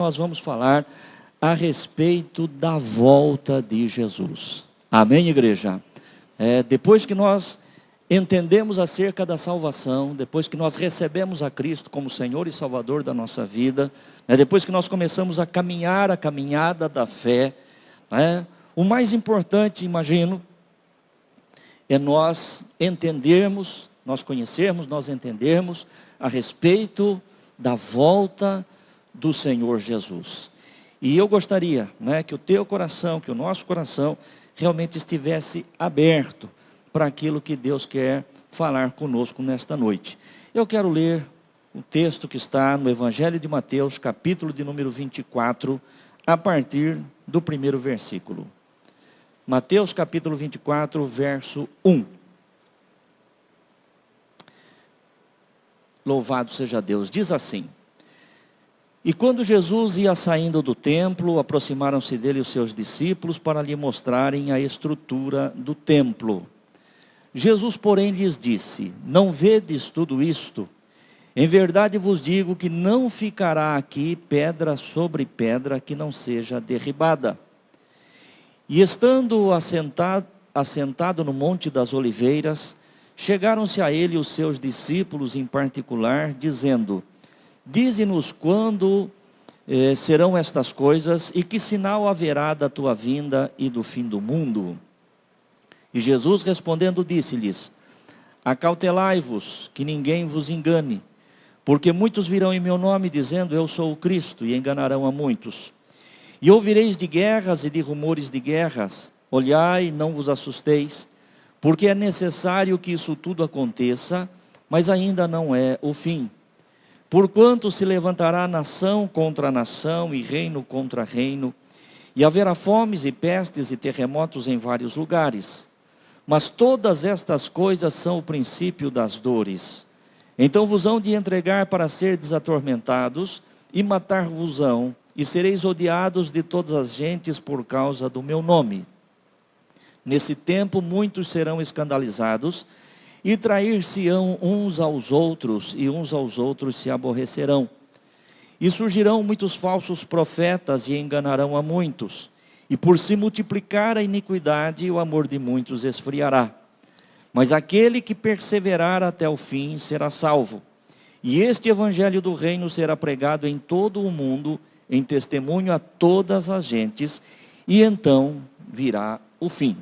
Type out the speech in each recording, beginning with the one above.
Nós vamos falar a respeito da volta de Jesus. Amém, igreja? Depois que nós entendemos acerca da salvação, depois que nós recebemos a Cristo como Senhor e Salvador da nossa vida, depois que nós começamos a caminhar a caminhada da fé, o mais importante, imagino, é nós entendermos, nós conhecermos, nós entendermos a respeito da volta do Senhor Jesus. E eu gostaria, que o teu coração, que o nosso coração realmente estivesse aberto para aquilo que Deus quer falar conosco nesta noite. Eu quero ler o texto que está no Evangelho de Mateus, capítulo de número 24, a partir do primeiro versículo. Mateus capítulo 24, verso 1. Louvado seja Deus. Diz assim: E quando Jesus ia saindo do templo, aproximaram-se dele os seus discípulos para lhe mostrarem a estrutura do templo. Jesus, porém, lhes disse: Não vedes tudo isto? Em verdade vos digo que não ficará aqui pedra sobre pedra que não seja derribada. E estando assentado no Monte das Oliveiras, chegaram-se a ele os seus discípulos em particular, dizendo: Dize-nos quando serão estas coisas e que sinal haverá da tua vinda e do fim do mundo? E Jesus respondendo disse-lhes: Acautelai-vos, que ninguém vos engane, porque muitos virão em meu nome dizendo eu sou o Cristo, e enganarão a muitos. E ouvireis de guerras e de rumores de guerras. Olhai, não vos assusteis, porque é necessário que isso tudo aconteça, mas ainda não é o fim. Porquanto se levantará nação contra nação e reino contra reino, e haverá fomes e pestes e terremotos em vários lugares. Mas todas estas coisas são o princípio das dores. Então vos hão de entregar para serdes atormentados, e matar-vos-ão, e sereis odiados de todas as gentes por causa do meu nome. Nesse tempo muitos serão escandalizados, e trair-se-ão uns aos outros, e uns aos outros se aborrecerão. E surgirão muitos falsos profetas, e enganarão a muitos. E por se multiplicar a iniquidade, o amor de muitos esfriará. Mas aquele que perseverar até o fim será salvo. E este evangelho do reino será pregado em todo o mundo, em testemunho a todas as gentes, e então virá o fim.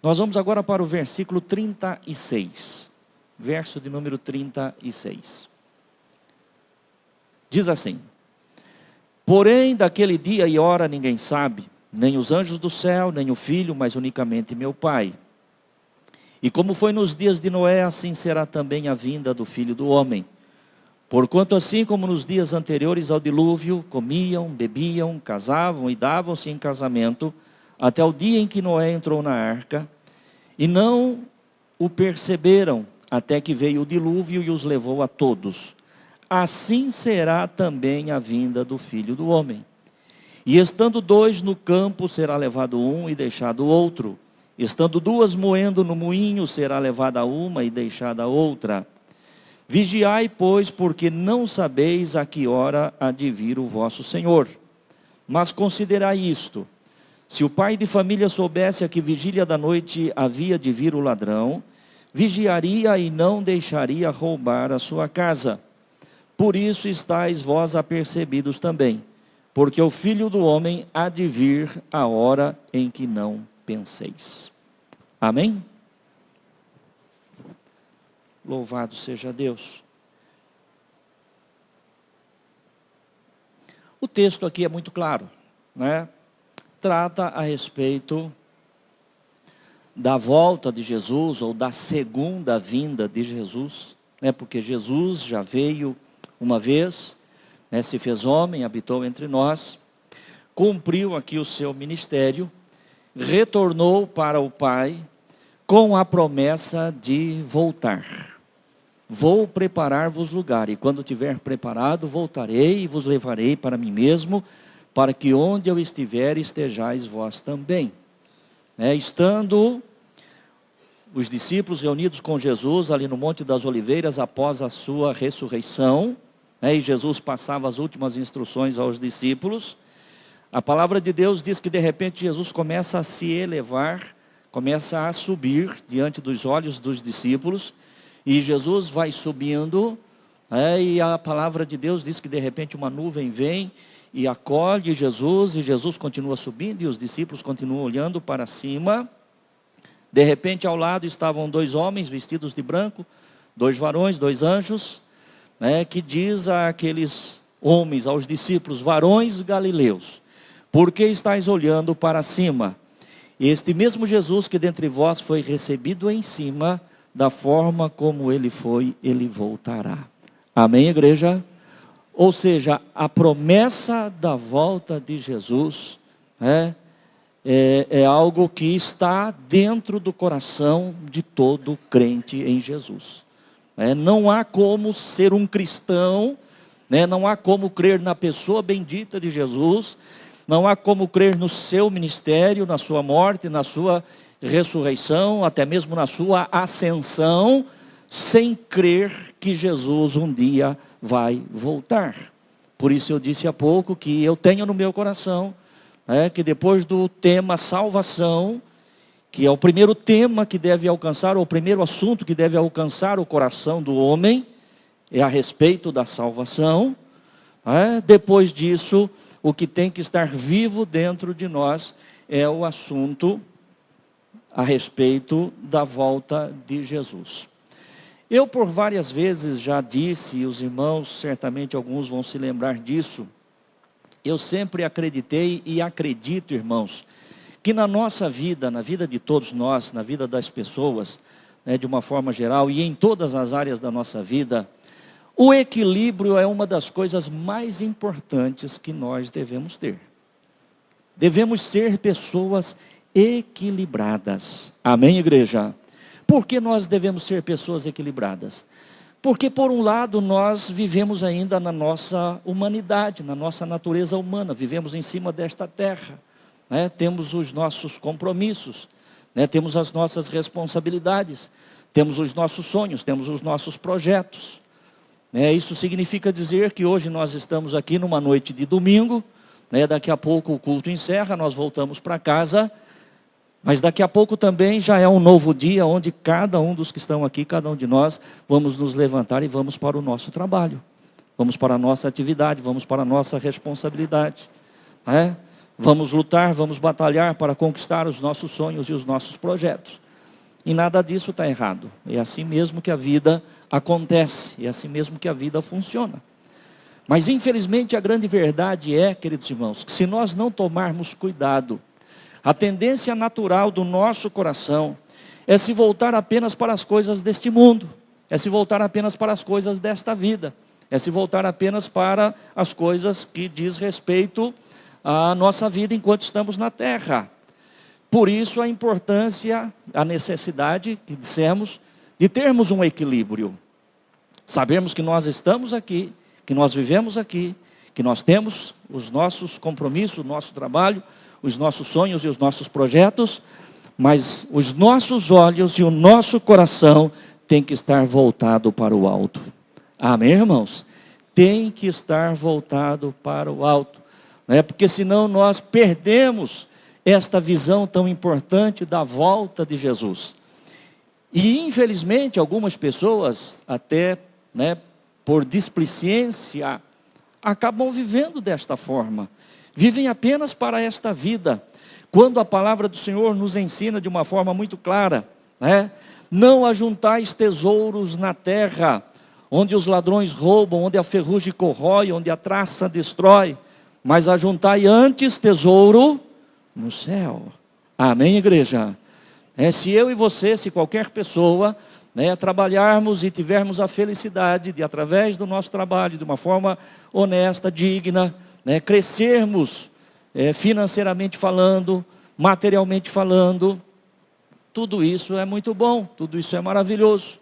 Nós vamos agora para o versículo 36, verso de número 36. Diz assim: Porém daquele dia e hora ninguém sabe, nem os anjos do céu, nem o Filho, mas unicamente meu Pai. E como foi nos dias de Noé, assim será também a vinda do Filho do Homem. Porquanto assim como nos dias anteriores ao dilúvio, comiam, bebiam, casavam e davam-se em casamento, até o dia em que Noé entrou na arca, e não o perceberam, até que veio o dilúvio e os levou a todos. Assim será também a vinda do Filho do Homem. E estando dois no campo, será levado um e deixado o outro. Estando duas moendo no moinho, será levada uma e deixada a outra. Vigiai, pois, porque não sabeis a que hora há de vir o vosso Senhor. Mas considerai isto: se o pai de família soubesse a que vigília da noite havia de vir o ladrão, vigiaria e não deixaria roubar a sua casa. Por isso estáis vós apercebidos também, porque o Filho do Homem há de vir a hora em que não penseis. Amém? Louvado seja Deus. O texto aqui é muito claro, Trata a respeito da volta de Jesus, ou da segunda vinda de Jesus, porque Jesus já veio uma vez, se fez homem, habitou entre nós, cumpriu aqui o seu ministério, retornou para o Pai, com a promessa de voltar. Vou preparar-vos lugar, e quando tiver preparado, voltarei e vos levarei para mim mesmo, para que onde eu estiver, estejais vós também. Estando os discípulos reunidos com Jesus ali no Monte das Oliveiras, após a sua ressurreição, né, e Jesus passava as últimas instruções aos discípulos. A palavra de Deus diz que de repente Jesus começa a se elevar, começa a subir diante dos olhos dos discípulos, e Jesus vai subindo, e a palavra de Deus diz que de repente uma nuvem vem e acolhe Jesus, e Jesus continua subindo, e os discípulos continuam olhando para cima. De repente ao lado estavam 2 homens vestidos de branco, 2 varões, 2 anjos, né, que diz àqueles homens, aos discípulos: varões galileus, por que estáis olhando para cima? Este mesmo Jesus que dentre vós foi recebido em cima, da forma como ele foi, ele voltará. Amém, igreja? Ou seja, a promessa da volta de Jesus é algo que está dentro do coração de todo crente em Jesus. Não há como ser um cristão, não há como crer na pessoa bendita de Jesus, não há como crer no seu ministério, na sua morte, na sua ressurreição, até mesmo na sua ascensão, sem crer que Jesus um dia vai voltar. Por isso eu disse há pouco que eu tenho no meu coração, que depois do tema salvação, que é o primeiro tema que deve alcançar, ou o primeiro assunto que deve alcançar o coração do homem, é a respeito da salvação. Depois disso, o que tem que estar vivo dentro de nós é o assunto a respeito da volta de Jesus. Eu por várias vezes já disse, e os irmãos certamente alguns vão se lembrar disso, eu sempre acreditei e acredito, irmãos, que na nossa vida, na vida de todos nós, na vida das pessoas, de uma forma geral, e em todas as áreas da nossa vida, o equilíbrio é uma das coisas mais importantes que nós devemos ter. Devemos ser pessoas equilibradas. Amém, igreja? Por que nós devemos ser pessoas equilibradas? Porque por um lado nós vivemos ainda na nossa humanidade, na nossa natureza humana, vivemos em cima desta terra, temos os nossos compromissos, temos as nossas responsabilidades, temos os nossos sonhos, temos os nossos projetos. Isso significa dizer que hoje nós estamos aqui numa noite de domingo, daqui a pouco o culto encerra, nós voltamos para casa, mas daqui a pouco também já é um novo dia, onde cada um dos que estão aqui, cada um de nós, vamos nos levantar e vamos para o nosso trabalho, vamos para a nossa atividade, vamos para a nossa responsabilidade, vamos lutar, vamos batalhar para conquistar os nossos sonhos e os nossos projetos. E nada disso está errado, é assim mesmo que a vida acontece, é assim mesmo que a vida funciona. Mas infelizmente a grande verdade é, queridos irmãos, que se nós não tomarmos cuidado, a tendência natural do nosso coração é se voltar apenas para as coisas deste mundo, é se voltar apenas para as coisas desta vida, é se voltar apenas para as coisas que diz respeito à nossa vida enquanto estamos na terra. Por isso a importância, a necessidade, que dissemos, de termos um equilíbrio. Sabermos que nós estamos aqui, que nós vivemos aqui, que nós temos os nossos compromissos, o nosso trabalho, os nossos sonhos e os nossos projetos, mas os nossos olhos e o nosso coração tem que estar voltado para o alto. Amém, irmãos? Tem que estar voltado para o alto, porque senão nós perdemos esta visão tão importante da volta de Jesus. E infelizmente algumas pessoas, até por displicência, acabam vivendo desta forma, vivem apenas para esta vida, quando a palavra do Senhor nos ensina de uma forma muito clara, não ajuntais tesouros na terra, onde os ladrões roubam, onde a ferrugem corrói, onde a traça destrói, mas ajuntai antes tesouro no céu. Amém, igreja? Se eu e você, se qualquer pessoa, trabalharmos e tivermos a felicidade de, através do nosso trabalho, de uma forma honesta, digna, crescermos financeiramente falando, materialmente falando, tudo isso é muito bom, tudo isso é maravilhoso.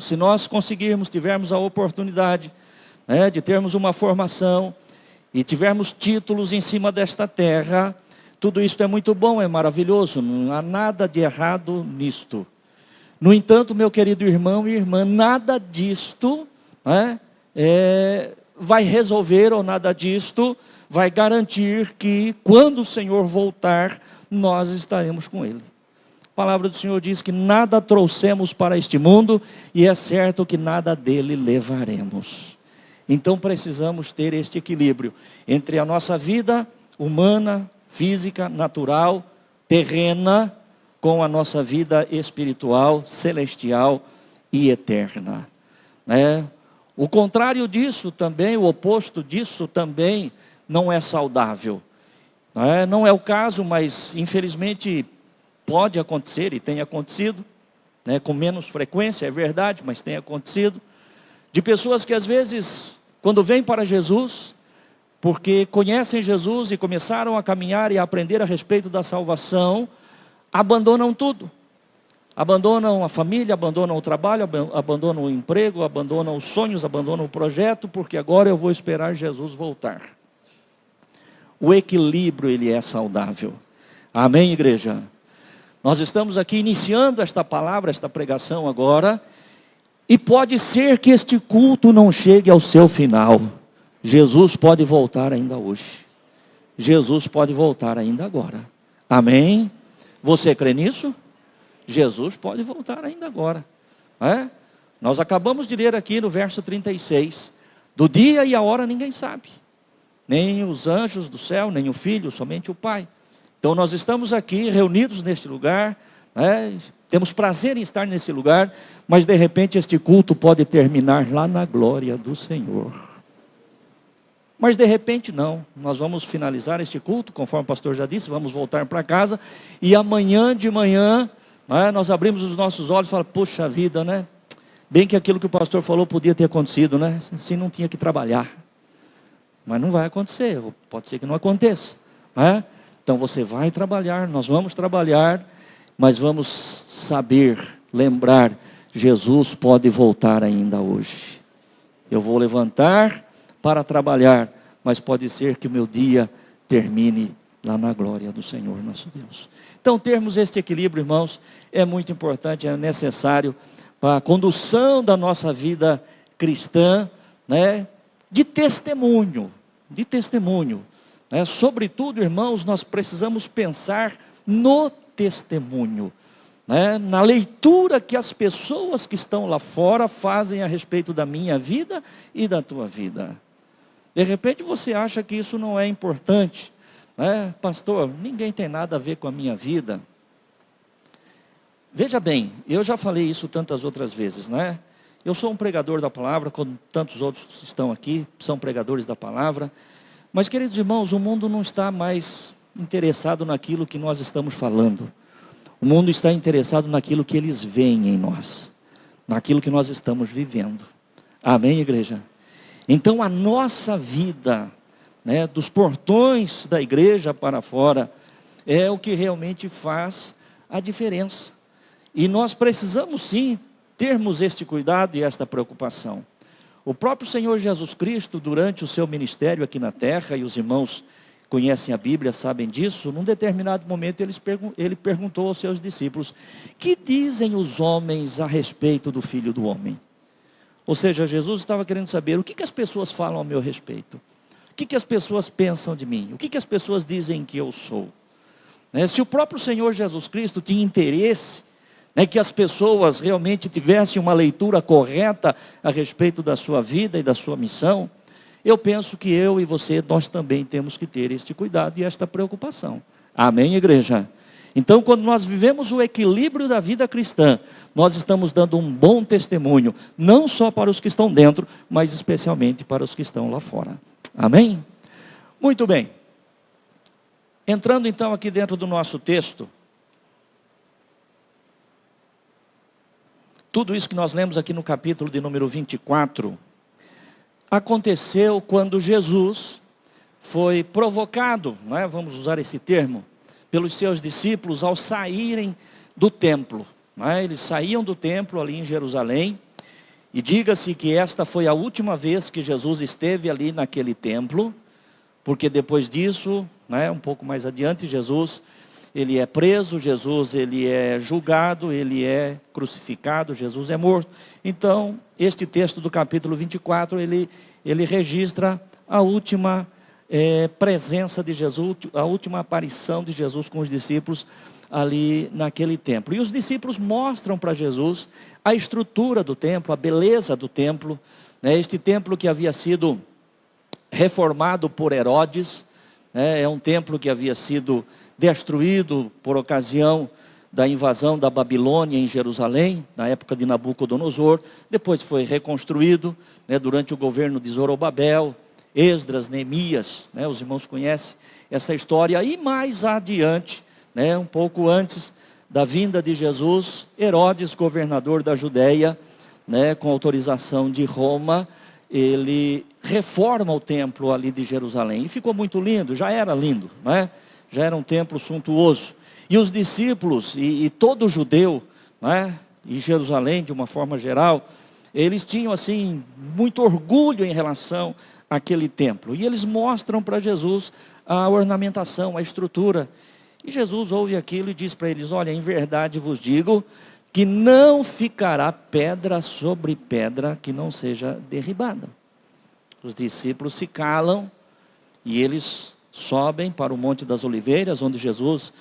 Se nós conseguirmos, tivermos a oportunidade de termos uma formação e tivermos títulos em cima desta terra, tudo isso é muito bom, é maravilhoso, não há nada de errado nisto. No entanto, meu querido irmão e irmã, nada disto vai resolver ou nada disto vai garantir que quando o Senhor voltar, nós estaremos com Ele. A palavra do Senhor diz que nada trouxemos para este mundo e é certo que nada dele levaremos. Então precisamos ter este equilíbrio entre a nossa vida humana, física, natural, terrena, com a nossa vida espiritual, celestial e eterna. O contrário disso também, o oposto disso também não é saudável. Não é o caso, mas infelizmente pode acontecer e tem acontecido, com menos frequência, é verdade, mas tem acontecido, de pessoas que às vezes, quando vêm para Jesus, porque conhecem Jesus e começaram a caminhar e a aprender a respeito da salvação, abandonam tudo. Abandonam a família, abandonam o trabalho, abandonam o emprego, abandonam os sonhos, abandonam o projeto, porque agora eu vou esperar Jesus voltar. O equilíbrio, ele é saudável. Amém, igreja? Nós estamos aqui iniciando esta palavra, esta pregação agora, e pode ser que este culto não chegue ao seu final. Jesus pode voltar ainda hoje. Jesus pode voltar ainda agora. Amém? Você crê nisso? Jesus pode voltar ainda agora. Nós acabamos de ler aqui no verso 36. Do dia e a hora ninguém sabe. Nem os anjos do céu, nem o Filho, somente o Pai. Então nós estamos aqui reunidos neste lugar. Temos prazer em estar nesse lugar. Mas de repente este culto pode terminar lá na glória do Senhor. Mas de repente não, nós vamos finalizar este culto, conforme o pastor já disse, vamos voltar para casa, e amanhã de manhã, nós abrimos os nossos olhos e falamos, puxa vida, bem que aquilo que o pastor falou podia ter acontecido, se não tinha que trabalhar, mas não vai acontecer, pode ser que não aconteça, então você vai trabalhar, nós vamos trabalhar, mas vamos saber, lembrar, Jesus pode voltar ainda hoje, eu vou levantar para trabalhar, mas pode ser que o meu dia termine lá na glória do Senhor nosso Deus. Então termos este equilíbrio, irmãos, é muito importante, é necessário para a condução da nossa vida cristã, de testemunho, sobretudo, irmãos, nós precisamos pensar no testemunho, na leitura que as pessoas que estão lá fora fazem a respeito da minha vida e da tua vida. De repente você acha que isso não é importante, pastor, ninguém tem nada a ver com a minha vida. Veja bem, eu já falei isso tantas outras vezes, eu sou um pregador da palavra, como tantos outros estão aqui, são pregadores da palavra, mas queridos irmãos, o mundo não está mais interessado naquilo que nós estamos falando, o mundo está interessado naquilo que eles veem em nós, naquilo que nós estamos vivendo. Amém, igreja? Então a nossa vida, dos portões da igreja para fora, é o que realmente faz a diferença. E nós precisamos sim termos este cuidado e esta preocupação. O próprio Senhor Jesus Cristo, durante o seu ministério aqui na terra, e os irmãos conhecem a Bíblia, sabem disso, num determinado momento ele perguntou aos seus discípulos, que dizem os homens a respeito do Filho do Homem? Ou seja, Jesus estava querendo saber o que as pessoas falam a meu respeito. O que as pessoas pensam de mim. O que as pessoas dizem que eu sou. Se o próprio Senhor Jesus Cristo tinha interesse, que as pessoas realmente tivessem uma leitura correta a respeito da sua vida e da sua missão, eu penso que eu e você, nós também temos que ter este cuidado e esta preocupação. Amém, igreja? Então, quando nós vivemos o equilíbrio da vida cristã, nós estamos dando um bom testemunho, não só para os que estão dentro, mas especialmente para os que estão lá fora. Amém? Muito bem. Entrando então aqui dentro do nosso texto, tudo isso que nós lemos aqui no capítulo de número 24, aconteceu quando Jesus foi provocado, vamos usar esse termo, pelos seus discípulos ao saírem do templo. Eles saíam do templo ali em Jerusalém, e diga-se que esta foi a última vez que Jesus esteve ali naquele templo, porque depois disso, um pouco mais adiante, Jesus ele é preso, Jesus ele é julgado, ele é crucificado, Jesus é morto. Então, este texto do capítulo 24, ele registra a última presença de Jesus, a última aparição de Jesus com os discípulos ali naquele templo. E os discípulos mostram para Jesus a estrutura do templo, a beleza do templo, né? Este templo que havia sido reformado por Herodes, né? É um templo que havia sido destruído por ocasião da invasão da Babilônia em Jerusalém, na época de Nabucodonosor. Depois foi reconstruído, né, durante o governo de Zorobabel, Esdras, Neemias, né, os irmãos conhecem essa história. E mais adiante, né, um pouco antes da vinda de Jesus, Herodes, governador da Judéia, né, com autorização de Roma, ele reforma o templo ali de Jerusalém. E ficou muito lindo, já era lindo, né? Já era um templo suntuoso. E os discípulos e todo judeu, né, e Jerusalém de uma forma geral, eles tinham assim muito orgulho em relação àquele templo. E eles mostram para Jesus a ornamentação, a estrutura. E Jesus ouve aquilo e diz para eles: olha, em verdade vos digo que não ficará pedra sobre pedra que não seja derribada. Os discípulos se calam e eles sobem para o Monte das Oliveiras, onde Jesus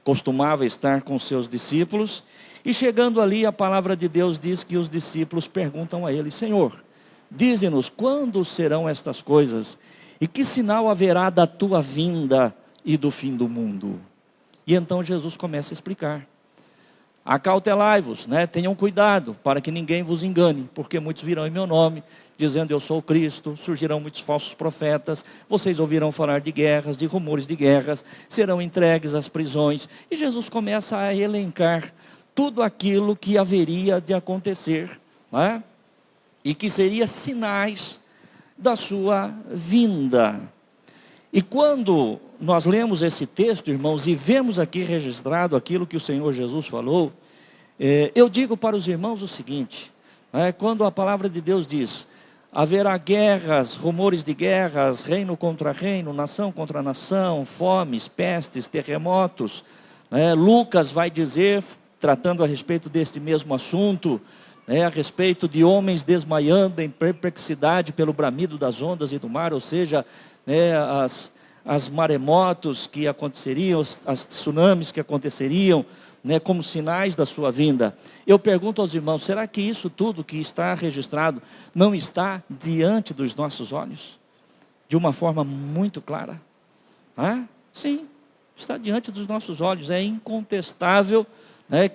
costumava estar com seus discípulos. E chegando ali, a palavra de Deus diz que os discípulos perguntam a ele: Senhor, dize-nos quando serão estas coisas e que sinal haverá da tua vinda e do fim do mundo? E então Jesus começa a explicar: acautelai-vos, né? Tenham cuidado para que ninguém vos engane, porque muitos virão em meu nome, dizendo eu sou o Cristo, surgirão muitos falsos profetas, vocês ouvirão falar de guerras, de rumores de guerras, serão entregues às prisões. E Jesus começa a elencar tudo aquilo que haveria de acontecer, né? E que seria sinais da sua vinda. E quando nós lemos esse texto, irmãos, e vemos aqui registrado aquilo que o Senhor Jesus falou, eu digo para os irmãos o seguinte, quando a palavra de Deus diz: haverá guerras, rumores de guerras, reino contra reino, nação contra nação, fomes, pestes, terremotos, Lucas vai dizer, tratando a respeito deste mesmo assunto, a respeito de homens desmaiando em perplexidade pelo bramido das ondas e do mar, ou seja, as maremotos que aconteceriam, as tsunamis que aconteceriam, como sinais da sua vinda. Eu pergunto aos irmãos: será que isso tudo que está registrado não está diante dos nossos olhos? De uma forma muito clara? Sim, está diante dos nossos olhos. É incontestável,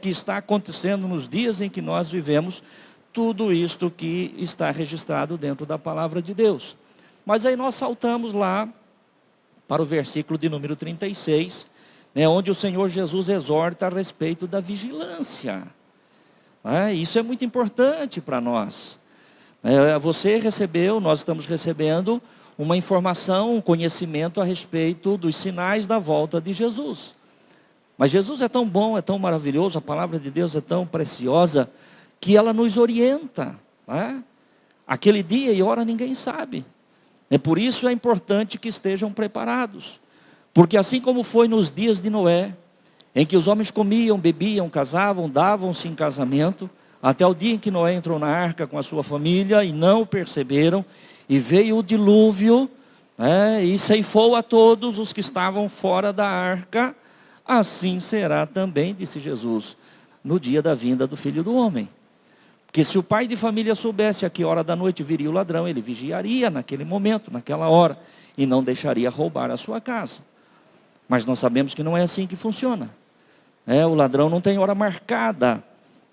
que está acontecendo nos dias em que nós vivemos, tudo isto que está registrado dentro da palavra de Deus. Mas aí nós saltamos lá para o versículo de número 36, onde o Senhor Jesus exorta a respeito da vigilância. Isso é muito importante para nós. Você recebeu, nós estamos recebendo uma informação, um conhecimento a respeito dos sinais da volta de Jesus. Mas Jesus é tão bom, é tão maravilhoso, a palavra de Deus é tão preciosa, que ela nos orienta. Aquele dia e hora ninguém sabe. Por isso é importante que estejam preparados. Porque assim como foi nos dias de Noé, em que os homens comiam, bebiam, casavam, davam-se em casamento, até o dia em que Noé entrou na arca com a sua família e não o perceberam, e veio o dilúvio, e ceifou a todos os que estavam fora da arca, assim será também, disse Jesus, no dia da vinda do Filho do Homem. Porque se o pai de família soubesse a que hora da noite viria o ladrão, ele vigiaria naquele momento, naquela hora, e não deixaria roubar a sua casa. Mas nós sabemos que não é assim que funciona. O ladrão não tem hora marcada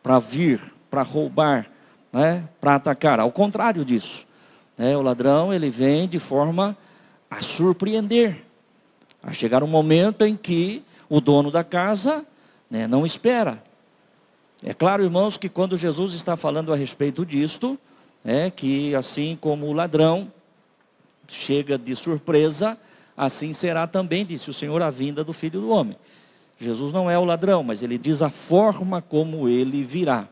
para vir, para roubar, para atacar. Ao contrário disso, o ladrão ele vem de forma a surpreender, a chegar um momento em que o dono da casa não espera. É claro, irmãos, que quando Jesus está falando a respeito disto, que assim como o ladrão chega de surpresa, assim será também, disse o Senhor, a vinda do Filho do Homem. Jesus não é o ladrão, mas ele diz a forma como ele virá.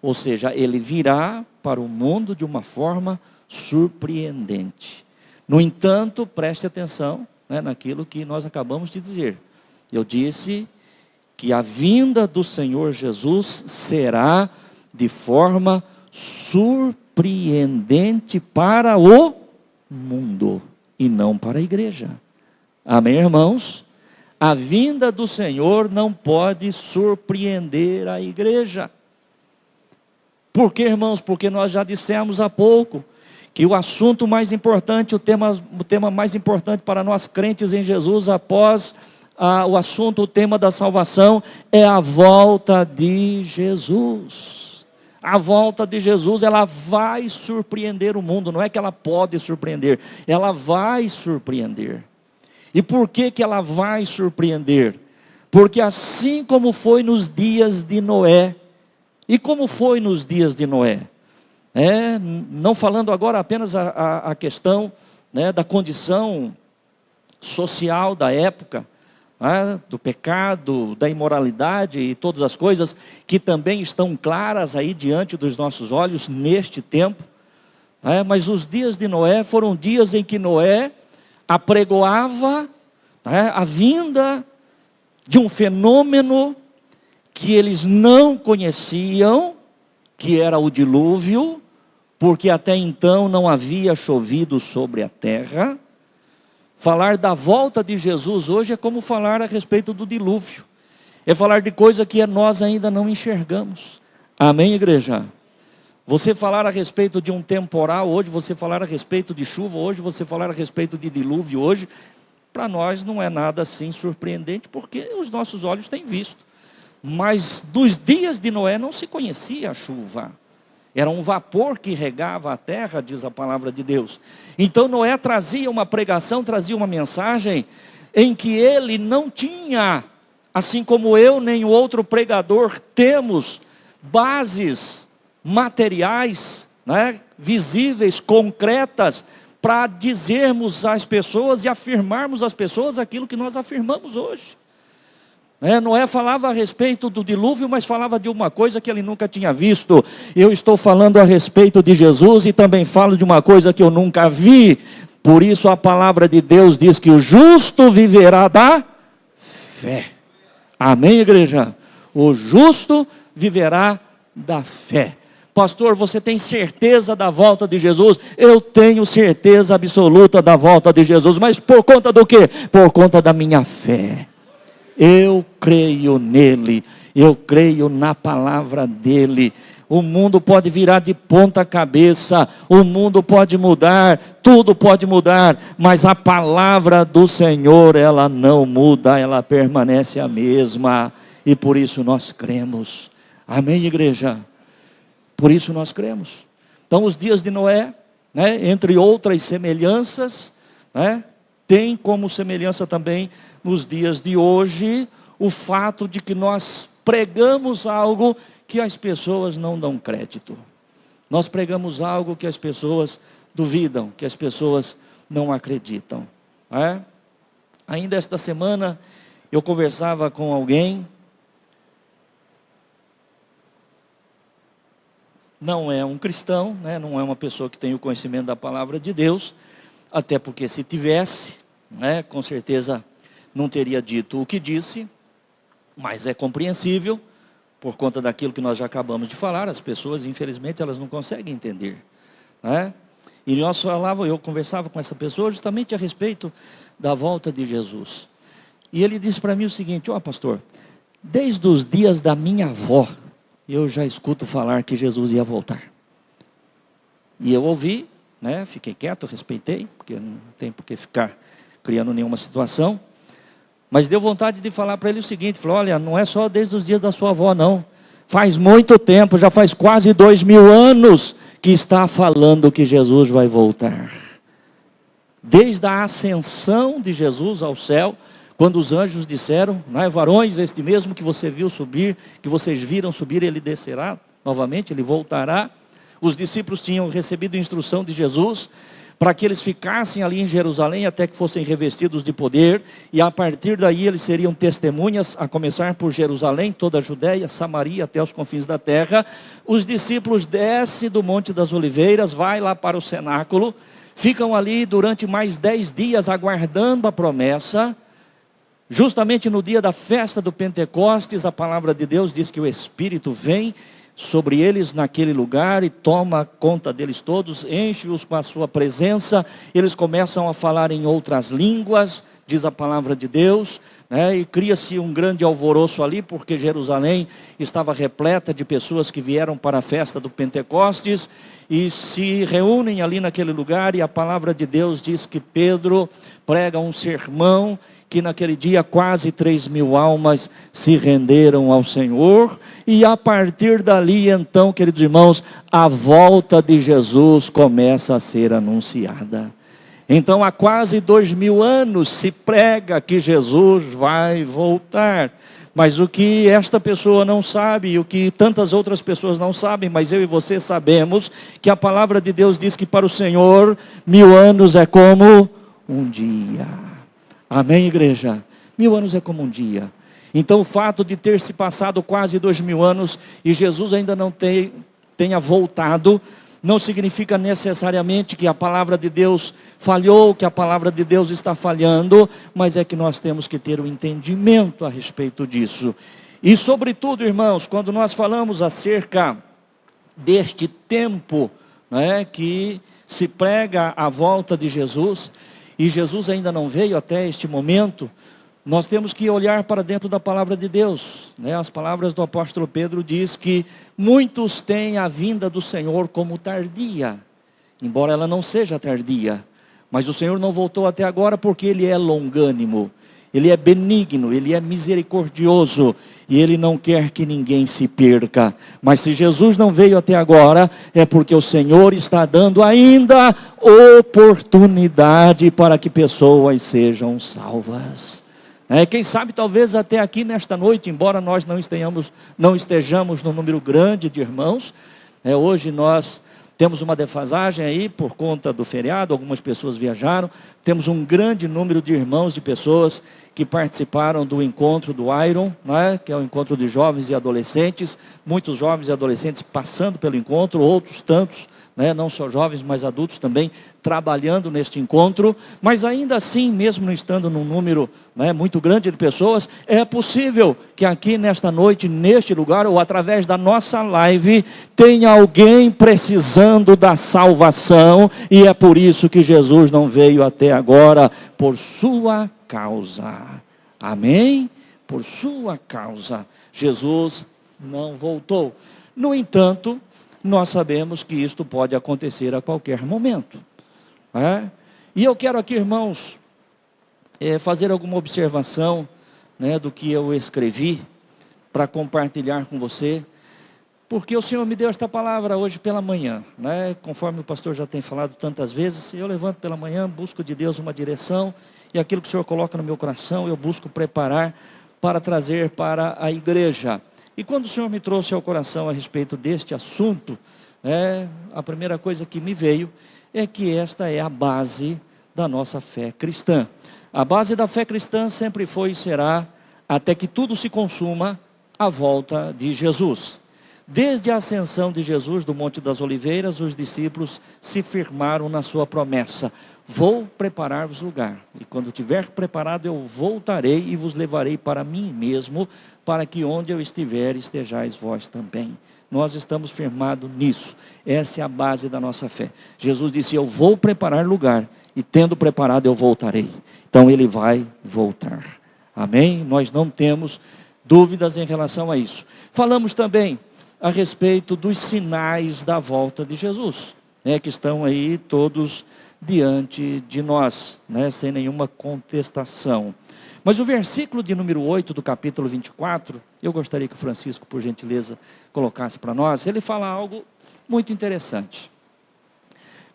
Ou seja, ele virá para o mundo de uma forma surpreendente. No entanto, preste atenção naquilo que nós acabamos de dizer. Eu disse que a vinda do Senhor Jesus será de forma surpreendente para o mundo e não para a igreja. Amém, irmãos? A vinda do Senhor não pode surpreender a igreja. Por quê, irmãos? Porque nós já dissemos há pouco que o assunto mais importante, o tema mais importante para nós crentes em Jesus, após o tema da salvação, é a volta de Jesus. A volta de Jesus, ela vai surpreender o mundo. Não é que ela pode surpreender, ela vai surpreender. E por que ela vai surpreender? Porque assim como foi nos dias de Noé, e como foi nos dias de Noé? Não falando agora apenas a questão, da condição social da época, do pecado, da imoralidade e todas as coisas que também estão claras aí diante dos nossos olhos neste tempo. Mas os dias de Noé foram dias em que Noé apregoava a vinda de um fenômeno que eles não conheciam, que era o dilúvio, porque até então não havia chovido sobre a terra. Falar da volta de Jesus hoje é como falar a respeito do dilúvio, é falar de coisa que nós ainda não enxergamos. Amém, igreja? Você falar a respeito de um temporal hoje, você falar a respeito de chuva hoje, você falar a respeito de dilúvio hoje, para nós não é nada assim surpreendente, porque os nossos olhos têm visto. Mas dos dias de Noé não se conhecia a chuva, era um vapor que regava a terra, diz a palavra de Deus. Então Noé trazia uma pregação, trazia uma mensagem, em que ele não tinha, assim como eu nem o outro pregador temos, bases materiais, visíveis, concretas, para dizermos às pessoas e afirmarmos às pessoas aquilo que nós afirmamos hoje. Noé falava a respeito do dilúvio, mas falava de uma coisa que ele nunca tinha visto. Eu estou falando a respeito de Jesus e também falo de uma coisa que eu nunca vi. Por isso a palavra de Deus diz que o justo viverá da fé. Amém, igreja? O justo viverá da fé. Pastor, você tem certeza da volta de Jesus? Eu tenho certeza absoluta da volta de Jesus. Mas por conta do quê? Por conta da minha fé. Eu creio nele, eu creio na palavra dele. O mundo pode virar de ponta cabeça, o mundo pode mudar, tudo pode mudar, mas a palavra do Senhor, ela não muda, ela permanece a mesma, e por isso nós cremos. Amém, igreja? Por isso nós cremos. Então os dias de Noé, entre outras semelhanças, tem como semelhança também nos dias de hoje, o fato de que nós pregamos algo que as pessoas não dão crédito. Nós pregamos algo que as pessoas duvidam, que as pessoas não acreditam. Ainda esta semana, eu conversava com alguém, não é um cristão, não é uma pessoa que tem o conhecimento da palavra de Deus, até porque se tivesse, com certeza não teria dito o que disse, mas é compreensível, por conta daquilo que nós já acabamos de falar. As pessoas, infelizmente, elas não conseguem entender. E eu conversava com essa pessoa justamente a respeito da volta de Jesus. E ele disse para mim o seguinte: pastor, desde os dias da minha avó, eu já escuto falar que Jesus ia voltar. E eu ouvi, fiquei quieto, respeitei, porque não tem por que ficar criando nenhuma situação. Mas deu vontade de falar para ele o seguinte: falou, olha, não é só desde os dias da sua avó não, faz muito tempo, já faz quase 2000 anos que está falando que Jesus vai voltar. Desde a ascensão de Jesus ao céu, quando os anjos disseram, varões, este mesmo que você viu subir, que vocês viram subir, ele descerá novamente, ele voltará. Os discípulos tinham recebido instrução de Jesus para que eles ficassem ali em Jerusalém até que fossem revestidos de poder, e a partir daí eles seriam testemunhas, a começar por Jerusalém, toda a Judéia, Samaria, até os confins da terra. Os discípulos descem do Monte das Oliveiras, vai lá para o cenáculo, ficam ali durante mais 10 dias aguardando a promessa, Justamente no dia da festa do Pentecostes, a palavra de Deus diz que o Espírito vem sobre eles naquele lugar e toma conta deles todos, enche-os com a sua presença, eles começam a falar em outras línguas, diz a palavra de Deus, e cria-se um grande alvoroço ali, porque Jerusalém estava repleta de pessoas que vieram para a festa do Pentecostes, e se reúnem ali naquele lugar, e a palavra de Deus diz que Pedro prega um sermão, que naquele dia quase 3.000 almas se renderam ao Senhor, e a partir dali então, queridos irmãos, a volta de Jesus começa a ser anunciada. Então há quase 2.000 anos se prega que Jesus vai voltar, mas o que esta pessoa não sabe, e o que tantas outras pessoas não sabem, mas eu e você sabemos, que a palavra de Deus diz que para o Senhor 1.000 anos é como um dia. Amém, igreja? 1.000 anos é como um dia. Então o fato de ter se passado quase 2.000 anos e Jesus ainda não tenha voltado, não significa necessariamente que a palavra de Deus falhou, que a palavra de Deus está falhando, mas é que nós temos que ter um entendimento a respeito disso. E sobretudo, irmãos, quando nós falamos acerca deste tempo, que se prega a volta de Jesus, e Jesus ainda não veio até este momento, nós temos que olhar para dentro da palavra de Deus, As palavras do apóstolo Pedro diz que muitos têm a vinda do Senhor como tardia, embora ela não seja tardia, mas o Senhor não voltou até agora porque Ele é longânimo, Ele é benigno, Ele é misericordioso, e Ele não quer que ninguém se perca. Mas se Jesus não veio até agora, é porque o Senhor está dando ainda oportunidade para que pessoas sejam salvas. Quem sabe talvez até aqui nesta noite, embora nós não estejamos no número grande de irmãos, hoje nós temos uma defasagem aí por conta do feriado, algumas pessoas viajaram, temos um grande número de irmãos, de pessoas que participaram do encontro do Iron, que é o encontro de jovens e adolescentes, muitos jovens e adolescentes passando pelo encontro, outros tantos, não só jovens, mas adultos também, trabalhando neste encontro, mas ainda assim, mesmo não estando num número muito grande de pessoas, é possível que aqui nesta noite, neste lugar, ou através da nossa live, tenha alguém precisando da salvação, e é por isso que Jesus não veio até agora, por sua causa. Amém? Por sua causa, Jesus não voltou. No entanto, nós sabemos que isto pode acontecer a qualquer momento. E eu quero aqui, irmãos, fazer alguma observação do que eu escrevi para compartilhar com você, porque o Senhor me deu esta palavra hoje pela manhã, conforme o pastor já tem falado tantas vezes. Eu levanto pela manhã, busco de Deus uma direção, e aquilo que o Senhor coloca no meu coração, eu busco preparar para trazer para a igreja. E quando o Senhor me trouxe ao coração a respeito deste assunto, a primeira coisa que me veio é que esta é a base da nossa fé cristã. A base da fé cristã sempre foi e será, até que tudo se consuma, a volta de Jesus. Desde a ascensão de Jesus do Monte das Oliveiras, os discípulos se firmaram na sua promessa: vou preparar-vos lugar, e quando tiver preparado eu voltarei e vos levarei para mim mesmo, para que onde eu estiver estejais vós também. Nós estamos firmados nisso, essa é a base da nossa fé. Jesus disse: eu vou preparar lugar, e tendo preparado eu voltarei. Então Ele vai voltar, amém? Nós não temos dúvidas em relação a isso. Falamos também a respeito dos sinais da volta de Jesus, que estão aí todos diante de nós, sem nenhuma contestação. Mas o versículo de número 8 do capítulo 24, eu gostaria que o Francisco, por gentileza, colocasse para nós. Ele fala algo muito interessante.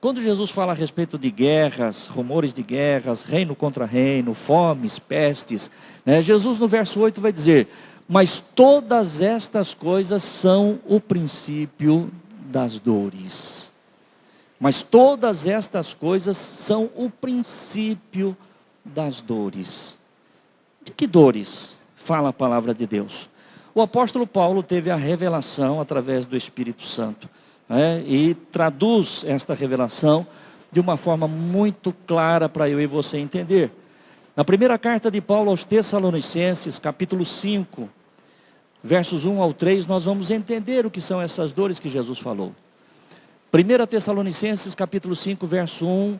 Quando Jesus fala a respeito de guerras, rumores de guerras, reino contra reino, fomes, pestes, Jesus no verso 8 vai dizer: mas todas estas coisas são o princípio das dores. Mas todas estas coisas são o princípio das dores. De que dores fala a palavra de Deus? O apóstolo Paulo teve a revelação através do Espírito Santo, e traduz esta revelação de uma forma muito clara para eu e você entender. Na primeira carta de Paulo aos Tessalonicenses, capítulo 5, versos 1 ao 3, nós vamos entender o que são essas dores que Jesus falou. 1 Tessalonicenses, capítulo 5, verso 1,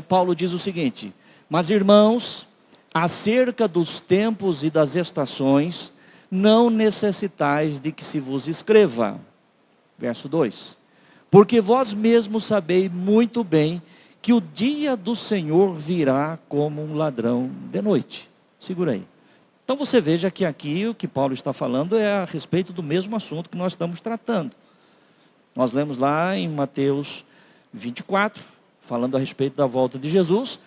Paulo diz o seguinte: mas irmãos, acerca dos tempos e das estações, não necessitais de que se vos escreva. Verso 2: porque vós mesmos sabeis muito bem que o dia do Senhor virá como um ladrão de noite. Segura aí. Então você veja que aqui o que Paulo está falando é a respeito do mesmo assunto que nós estamos tratando. Nós lemos lá em Mateus 24, falando a respeito da volta de Jesus.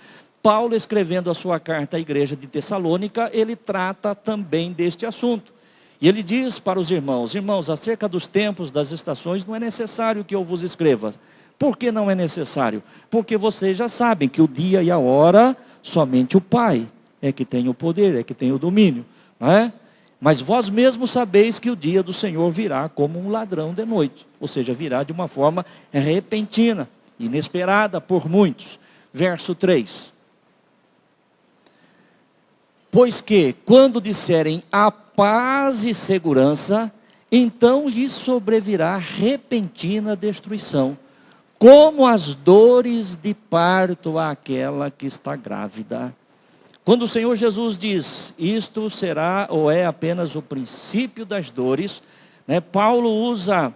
Paulo, escrevendo a sua carta à igreja de Tessalônica, ele trata também deste assunto. E ele diz para os irmãos: irmãos, acerca dos tempos, das estações, não é necessário que eu vos escreva. Por que não é necessário? Porque vocês já sabem que o dia e a hora, somente o Pai é que tem o poder, é que tem o domínio, não é? Mas vós mesmos sabeis que o dia do Senhor virá como um ladrão de noite. Ou seja, virá de uma forma repentina, inesperada por muitos. Verso 3. Pois que, quando disserem a paz e segurança, então lhes sobrevirá repentina destruição, como as dores de parto àquela que está grávida. Quando o Senhor Jesus diz, isto será ou é apenas o princípio das dores, né, Paulo usa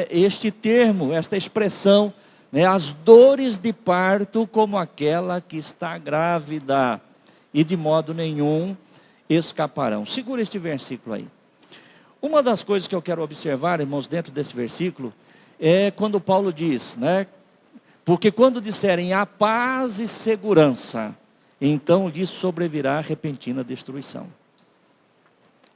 este termo, esta expressão, né, as dores de parto como aquela que está grávida, e de modo nenhum escaparão. Segura este versículo aí. Uma das coisas que eu quero observar, irmãos, dentro desse versículo, é quando Paulo diz, né, porque quando disserem a paz e segurança, então lhes sobrevirá repentina destruição.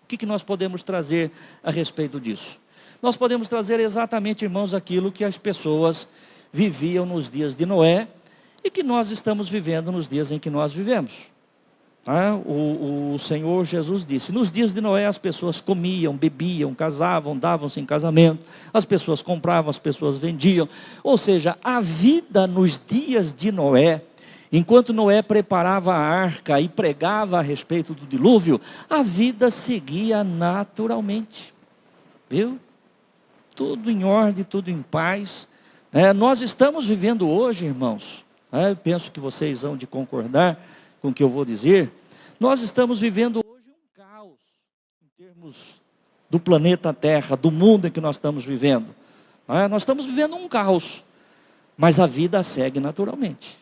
O que nós podemos trazer a respeito disso? Nós podemos trazer exatamente, irmãos, aquilo que as pessoas viviam nos dias de Noé e que nós estamos vivendo nos dias em que nós vivemos. O Senhor Jesus disse, nos dias de Noé as pessoas comiam, bebiam, casavam, davam-se em casamento, as pessoas compravam, as pessoas vendiam. Ou seja, a vida nos dias de Noé, enquanto Noé preparava a arca e pregava a respeito do dilúvio, a vida seguia naturalmente, viu? Tudo em ordem, tudo em paz. Nós estamos vivendo hoje, irmãos, eu penso que vocês vão de concordar com o que eu vou dizer, nós estamos vivendo hoje um caos, em termos do planeta Terra, do mundo em que nós estamos vivendo. Nós estamos vivendo um caos, mas a vida segue naturalmente.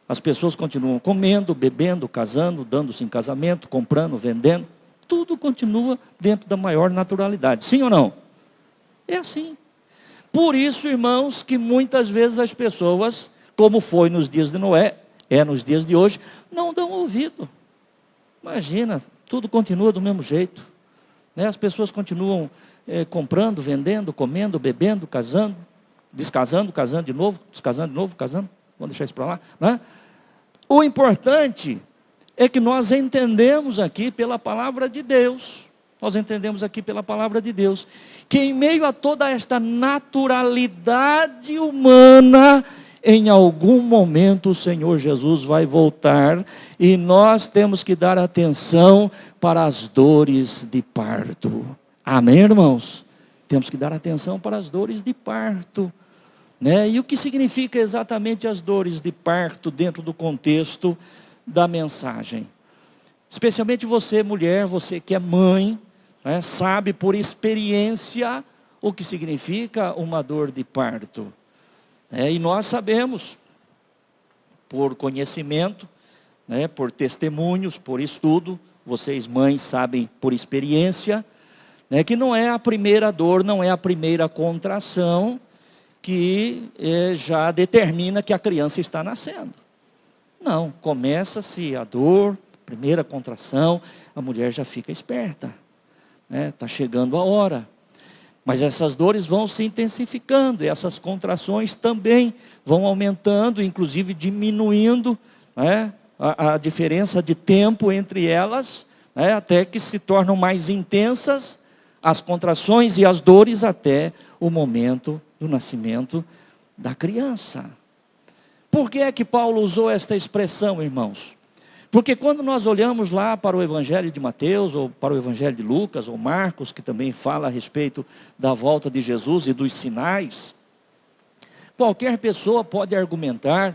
As pessoas continuam comendo, bebendo, casando, dando-se em casamento, comprando, vendendo, tudo continua dentro da maior naturalidade, sim ou não? É assim. Por isso, irmãos, que muitas vezes as pessoas, como foi nos dias de Noé, nos dias de hoje, não dão ouvido. Imagina, tudo continua do mesmo jeito, né? As pessoas continuam comprando, vendendo, comendo, bebendo, casando, descasando, casando de novo, descasando de novo, casando, vamos deixar isso para lá, né? O importante é que nós entendemos aqui pela palavra de Deus, que em meio a toda esta naturalidade humana, em algum momento o Senhor Jesus vai voltar e nós temos que dar atenção para as dores de parto. Amém, irmãos? Temos que dar atenção para as dores de parto, né? E o que significa exatamente as dores de parto dentro do contexto da mensagem? Especialmente você, mulher, você que é mãe, né, sabe por experiência o que significa uma dor de parto. E nós sabemos, por conhecimento, né, por testemunhos, por estudo, vocês mães sabem por experiência, né, que não é a primeira dor, não é a primeira contração que já determina que a criança está nascendo. Não, começa-se a dor, primeira contração, a mulher já fica esperta, né, está chegando a hora. Mas essas dores vão se intensificando, e essas contrações também vão aumentando, inclusive diminuindo, né, a diferença de tempo entre elas, né, até que se tornam mais intensas as contrações e as dores até o momento do nascimento da criança. Por que é que Paulo usou esta expressão, irmãos? Porque quando nós olhamos lá para o Evangelho de Mateus, ou para o Evangelho de Lucas, ou Marcos, que também fala a respeito da volta de Jesus e dos sinais, qualquer pessoa pode argumentar,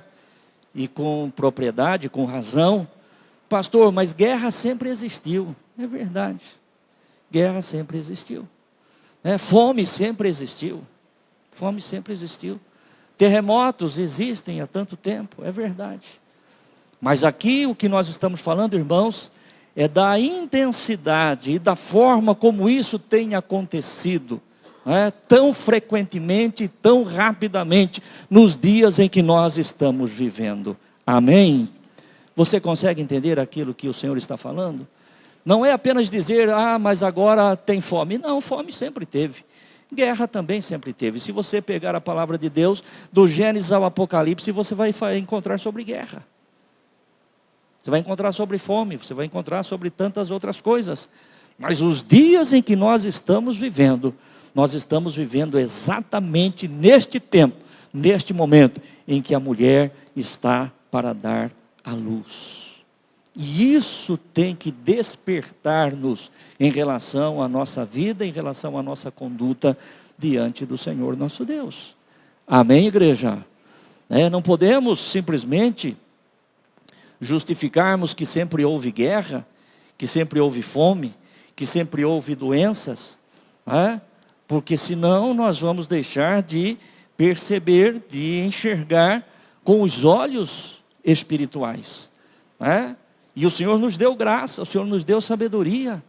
e com propriedade, com razão, pastor, mas guerra sempre existiu. É verdade, guerra sempre existiu. Fome sempre existiu. Fome sempre existiu. Terremotos existem há tanto tempo, é verdade. Mas aqui o que nós estamos falando, irmãos, é da intensidade e da forma como isso tem acontecido, tão frequentemente, tão rapidamente, nos dias em que nós estamos vivendo. Amém? Você consegue entender aquilo que o Senhor está falando? Não é apenas dizer, mas agora tem fome. Não, fome sempre teve. Guerra também sempre teve. Se você pegar a palavra de Deus, do Gênesis ao Apocalipse, você vai encontrar sobre guerra. Você vai encontrar sobre fome, você vai encontrar sobre tantas outras coisas. Mas os dias em que nós estamos vivendo exatamente neste tempo, neste momento, em que a mulher está para dar à luz. E isso tem que despertar-nos em relação à nossa vida, em relação à nossa conduta diante do Senhor nosso Deus. Amém, igreja? Não podemos simplesmente justificarmos que sempre houve guerra, que sempre houve fome, que sempre houve doenças, porque senão nós vamos deixar de perceber, de enxergar com os olhos espirituais. E o Senhor nos deu graça, o Senhor nos deu sabedoria.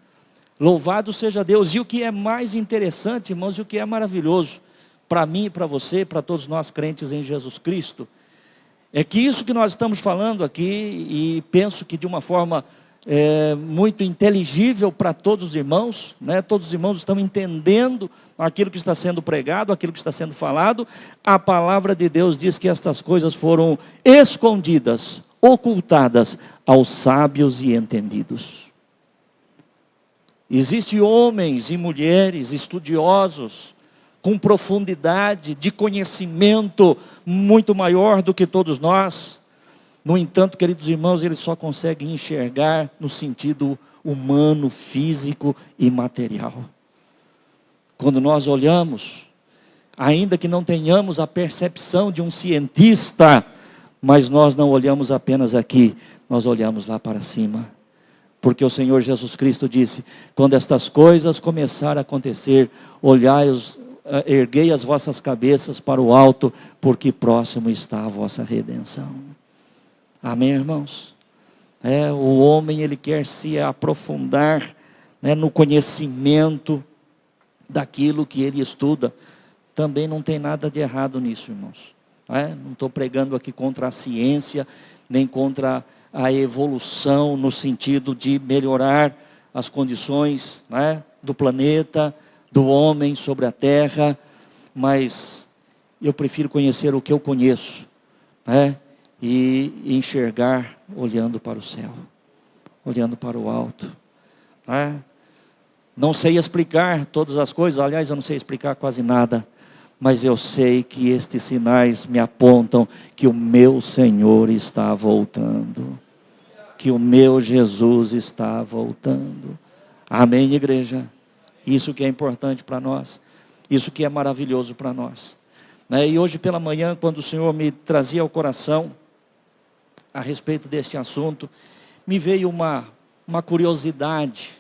Louvado seja Deus. E o que é mais interessante, irmãos, e o que é maravilhoso para mim e para você, para todos nós crentes em Jesus Cristo, é que isso que nós estamos falando aqui, e penso que de uma forma muito inteligível para todos os irmãos, todos os irmãos estão entendendo aquilo que está sendo pregado, aquilo que está sendo falado. A palavra de Deus diz que estas coisas foram escondidas, ocultadas aos sábios e entendidos. Existem homens e mulheres estudiosos, com profundidade de conhecimento muito maior do que todos nós. No entanto, queridos irmãos, eles só conseguem enxergar no sentido humano, físico e material. Quando nós olhamos, ainda que não tenhamos a percepção de um cientista, mas nós não olhamos apenas aqui, nós olhamos lá para cima. Porque o Senhor Jesus Cristo disse, quando estas coisas começarem a acontecer, erguei as vossas cabeças para o alto, porque próximo está a vossa redenção. Amém, irmãos? O homem, ele quer se aprofundar no conhecimento daquilo que ele estuda. Também não tem nada de errado nisso, irmãos. Não estou pregando aqui contra a ciência, nem contra a evolução, no sentido de melhorar as condições do planeta, do homem sobre a terra, mas eu prefiro conhecer o que eu conheço, e enxergar olhando para o céu, olhando para o alto. Não sei explicar todas as coisas, aliás, eu não sei explicar quase nada, mas eu sei que estes sinais me apontam que o meu Senhor está voltando, que o meu Jesus está voltando. Amém, igreja? Isso que é importante para nós, isso que é maravilhoso para nós. E hoje pela manhã, quando o Senhor me trazia ao coração a respeito deste assunto, me veio uma curiosidade,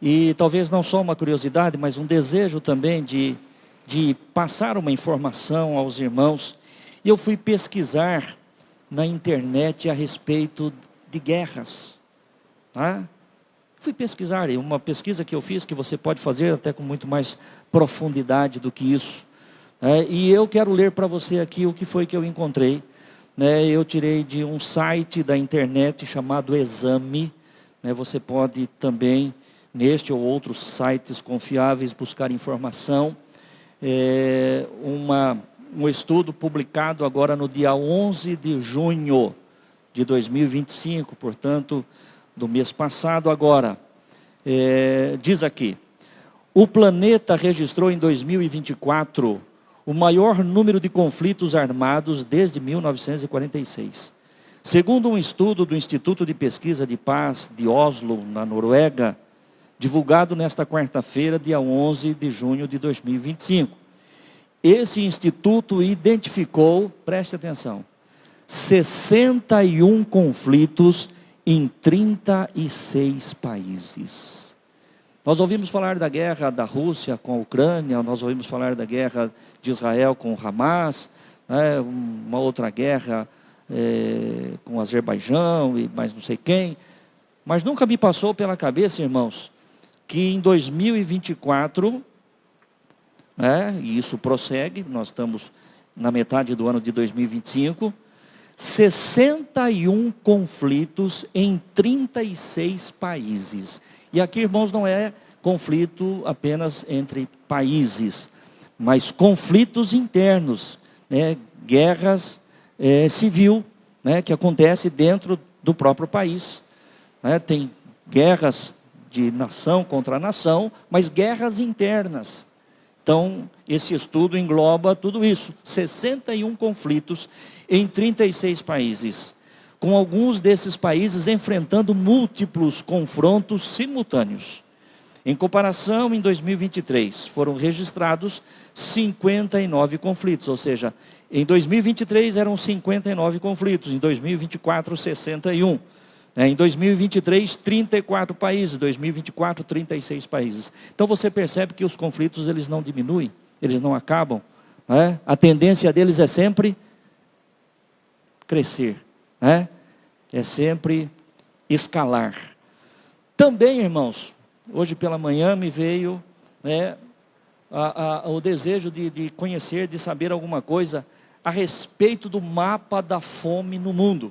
e talvez não só uma curiosidade, mas um desejo também de passar uma informação aos irmãos. E eu fui pesquisar na internet a respeito de guerras. Fui pesquisar, e uma pesquisa que eu fiz, que você pode fazer até com muito mais profundidade do que isso. E eu quero ler para você aqui o que foi que eu encontrei. Eu tirei de um site da internet chamado Exame. Você pode também, neste ou outros sites confiáveis, buscar informação. Um estudo publicado agora no dia 11 de junho de 2025, portanto, do mês passado agora. Diz aqui, o planeta registrou em 2024 o maior número de conflitos armados desde 1946. Segundo um estudo do Instituto de Pesquisa de Paz de Oslo, na Noruega, divulgado nesta quarta-feira, dia 11 de junho de 2025. Esse instituto identificou, preste atenção, 61 conflitos em 36 países. Nós ouvimos falar da guerra da Rússia com a Ucrânia, nós ouvimos falar da guerra de Israel com o Hamas, né, uma outra guerra com o Azerbaijão e mais não sei quem, mas nunca me passou pela cabeça, irmãos, que em 2024, e isso prossegue, nós estamos na metade do ano de 2025, 61 conflitos em 36 países. E aqui, irmãos, não é conflito apenas entre países, mas conflitos internos, né, guerras civil, né, que acontece dentro do próprio país. Tem guerras de nação contra nação, mas guerras internas. Então, esse estudo engloba tudo isso, 61 conflitos em 36 países, com alguns desses países enfrentando múltiplos confrontos simultâneos. Em comparação, em 2023, foram registrados 59 conflitos, ou seja, em 2023 eram 59 conflitos, em 2024, 61. Em 2023, 34 países, 2024, 36 países. Então você percebe que os conflitos eles não diminuem, eles não acabam. A tendência deles é sempre crescer, é sempre escalar. Também, irmãos, hoje pela manhã me veio o desejo de conhecer, de saber alguma coisa a respeito do mapa da fome no mundo.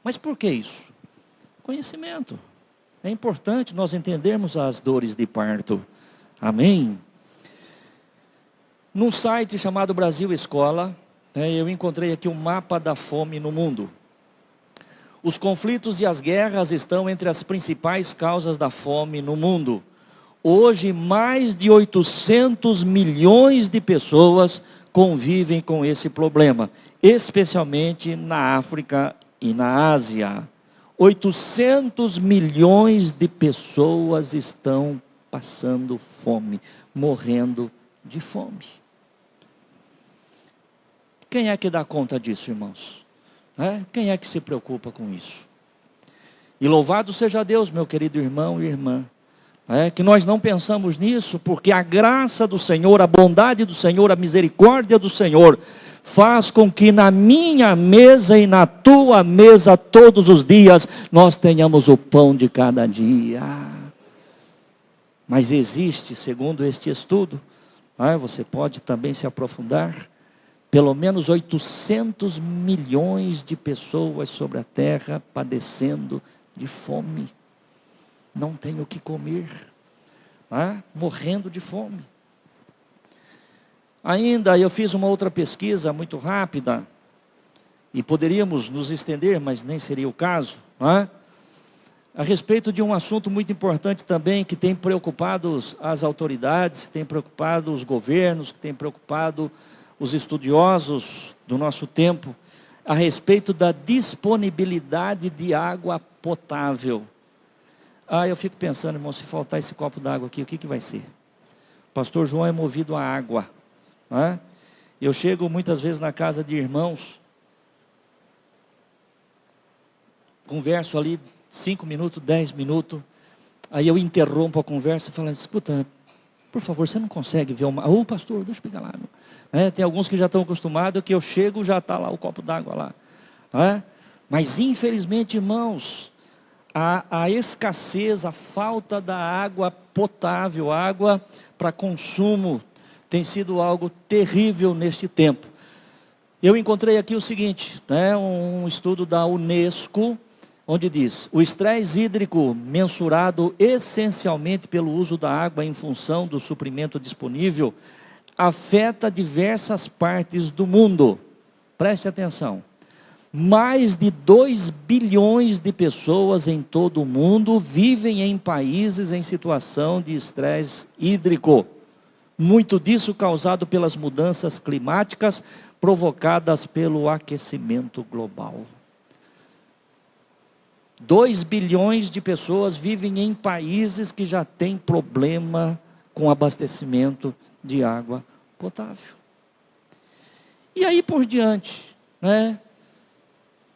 Mas por que isso? Conhecimento. É importante nós entendermos as dores de parto. Amém? Num site chamado Brasil Escola, eu encontrei aqui um mapa da fome no mundo. Os conflitos e as guerras estão entre as principais causas da fome no mundo. Hoje, mais de 800 milhões de pessoas convivem com esse problema, especialmente na África e na Ásia. 800 milhões de pessoas estão passando fome, morrendo de fome. Quem é que dá conta disso, irmãos? Quem é que se preocupa com isso? E louvado seja Deus, meu querido irmão e irmã, que nós não pensamos nisso, porque a graça do Senhor, a bondade do Senhor, a misericórdia do Senhor, faz com que na minha mesa e na tua mesa, todos os dias, nós tenhamos o pão de cada dia. Mas existe, segundo este estudo, você pode também se aprofundar, pelo menos 800 milhões de pessoas sobre a terra padecendo de fome. Não tem o que comer, morrendo de fome. Ainda eu fiz uma outra pesquisa muito rápida, e poderíamos nos estender, mas nem seria o caso, a respeito de um assunto muito importante também, que tem preocupado as autoridades, que tem preocupado os governos, que tem preocupado os estudiosos do nosso tempo, a respeito da disponibilidade de água potável. Eu fico pensando, irmão, se faltar esse copo d'água aqui, o que vai ser? O pastor João é movido a água. Eu chego muitas vezes na casa de irmãos, converso ali 5 minutos, 10 minutos, aí eu interrompo a conversa e falo, escuta, por favor, você não consegue ver uma... pastor, deixa eu pegar lá. Tem alguns que já estão acostumados, que eu chego, já está lá o copo d'água lá. Mas infelizmente, irmãos, a escassez, a falta da água potável, água para consumo, tem sido algo terrível neste tempo. Eu encontrei aqui o seguinte, um estudo da Unesco, onde diz, o estresse hídrico mensurado essencialmente pelo uso da água em função do suprimento disponível, afeta diversas partes do mundo. Preste atenção. Mais de 2 bilhões de pessoas em todo o mundo vivem em países em situação de estresse hídrico. Muito disso causado pelas mudanças climáticas provocadas pelo aquecimento global. 2 bilhões de pessoas vivem em países que já têm problema com abastecimento de água potável. E aí por diante, né?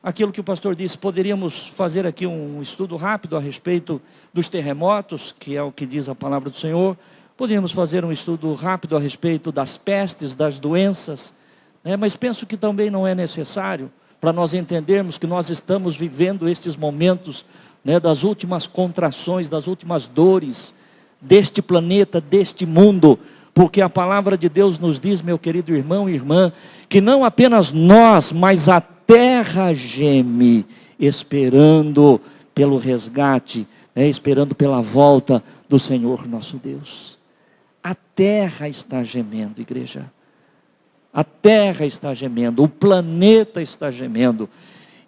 Aquilo que o pastor disse, poderíamos fazer aqui um estudo rápido a respeito dos terremotos, que é o que diz a palavra do Senhor. Poderíamos fazer um estudo rápido a respeito das pestes, das doenças, né? Mas penso que também não é necessário, para nós entendermos que nós estamos vivendo estes momentos, né, das últimas contrações, das últimas dores deste planeta, deste mundo, porque a palavra de Deus nos diz, meu querido irmão e irmã, que não apenas nós, mas a terra geme, esperando pelo resgate, né, esperando pela volta do Senhor nosso Deus. A terra está gemendo, igreja. A terra está gemendo, o planeta está gemendo.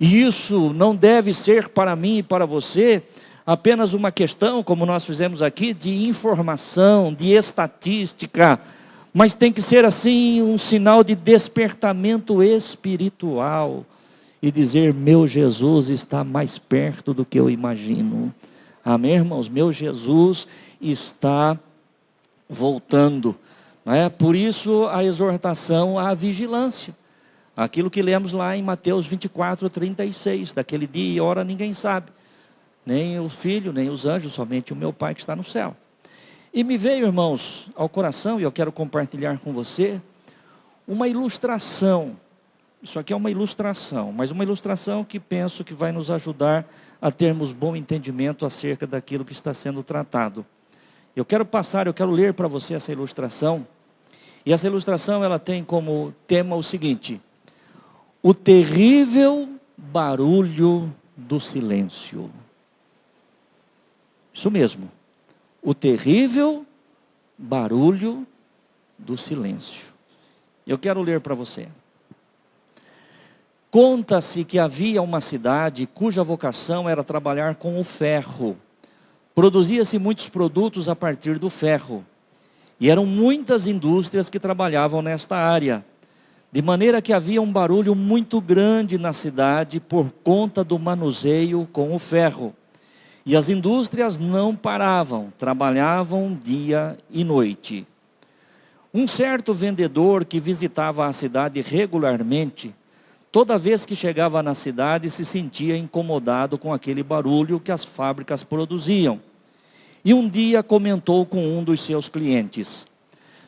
E isso não deve ser para mim e para você apenas uma questão, como nós fizemos aqui, de informação, de estatística, mas tem que ser assim um sinal de despertamento espiritual e dizer, meu Jesus está mais perto do que eu imagino. Amém, irmãos? Meu Jesus está voltando, não é? Por isso a exortação à vigilância, aquilo que lemos lá em Mateus 24:36, daquele dia e hora ninguém sabe, nem o filho, nem os anjos, somente o meu Pai que está no céu. E me veio, irmãos, ao coração, e eu quero compartilhar com você, uma ilustração. Isso aqui é uma ilustração, mas uma ilustração que penso que vai nos ajudar a termos bom entendimento acerca daquilo que está sendo tratado. Eu quero ler para você essa ilustração, e essa ilustração ela tem como tema o seguinte: o terrível barulho do silêncio. Isso mesmo, o terrível barulho do silêncio. Eu quero ler para você. Conta-se que havia uma cidade cuja vocação era trabalhar com o ferro. Produzia-se muitos produtos a partir do ferro. E eram muitas indústrias que trabalhavam nesta área. De maneira que havia um barulho muito grande na cidade por conta do manuseio com o ferro. E as indústrias não paravam, trabalhavam dia e noite. Um certo vendedor que visitava a cidade regularmente, toda vez que chegava na cidade se sentia incomodado com aquele barulho que as fábricas produziam. E um dia comentou com um dos seus clientes: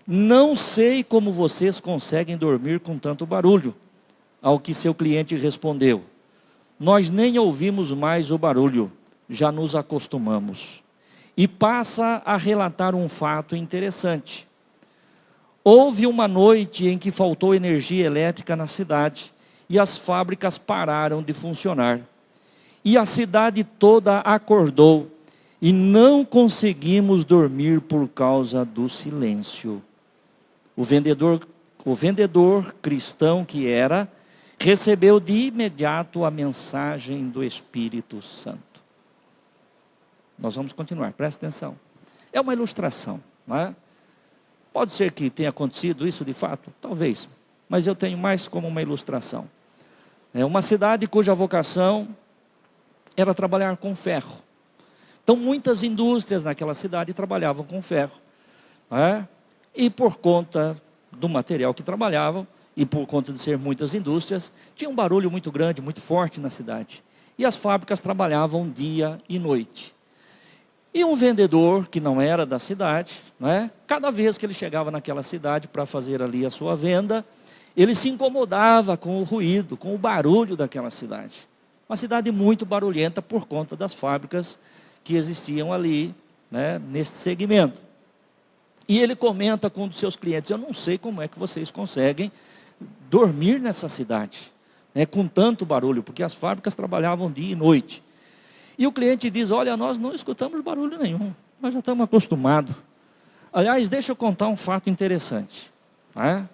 não sei como vocês conseguem dormir com tanto barulho. Ao que seu cliente respondeu: nós nem ouvimos mais o barulho, já nos acostumamos. E passa a relatar um fato interessante. Houve uma noite em que faltou energia elétrica na cidade, e as fábricas pararam de funcionar. E a cidade toda acordou, e não conseguimos dormir por causa do silêncio. O vendedor cristão que era, recebeu de imediato a mensagem do Espírito Santo. Nós vamos continuar, presta atenção. É uma ilustração, não é? Pode ser que tenha acontecido isso de fato, talvez, mas eu tenho mais como uma ilustração. É uma cidade cuja vocação era trabalhar com ferro. Então muitas indústrias naquela cidade trabalhavam com ferro, não é? E por conta do material que trabalhavam, e por conta de ser muitas indústrias, tinha um barulho muito grande, muito forte na cidade. E as fábricas trabalhavam dia e noite. E um vendedor que não era da cidade, né, cada vez que ele chegava naquela cidade para fazer ali a sua venda, ele se incomodava com o ruído, com o barulho daquela cidade. Uma cidade muito barulhenta por conta das fábricas que existiam ali, né, nesse segmento. E ele comenta com um dos seus clientes: eu não sei como é que vocês conseguem dormir nessa cidade, né, com tanto barulho, porque as fábricas trabalhavam dia e noite. E o cliente diz: olha, nós não escutamos barulho nenhum, nós já estamos acostumados. Aliás, deixa eu contar um fato interessante, né?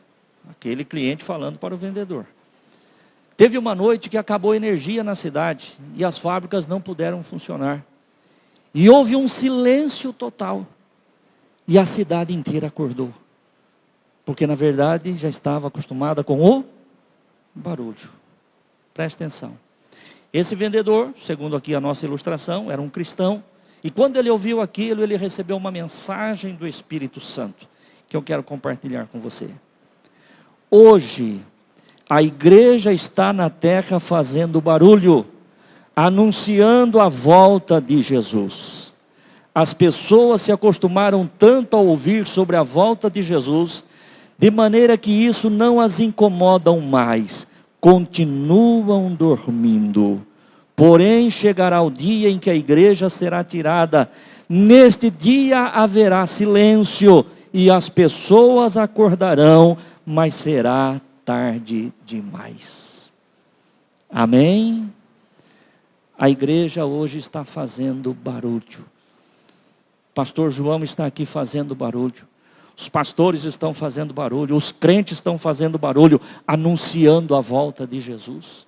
Aquele cliente falando para o vendedor. Teve uma noite que acabou a energia na cidade e as fábricas não puderam funcionar. E houve um silêncio total. E a cidade inteira acordou. Porque na verdade já estava acostumada com o barulho. Preste atenção. Esse vendedor, segundo aqui a nossa ilustração, era um cristão. E quando ele ouviu aquilo, ele recebeu uma mensagem do Espírito Santo, que eu quero compartilhar com você. Hoje, a igreja está na terra fazendo barulho, anunciando a volta de Jesus. As pessoas se acostumaram tanto a ouvir sobre a volta de Jesus, de maneira que isso não as incomoda mais, continuam dormindo. Porém, chegará o dia em que a igreja será tirada. Neste dia haverá silêncio, e as pessoas acordarão, mas será tarde demais. Amém? A igreja hoje está fazendo barulho. Pastor João está aqui fazendo barulho. Os pastores estão fazendo barulho. Os crentes estão fazendo barulho, anunciando a volta de Jesus.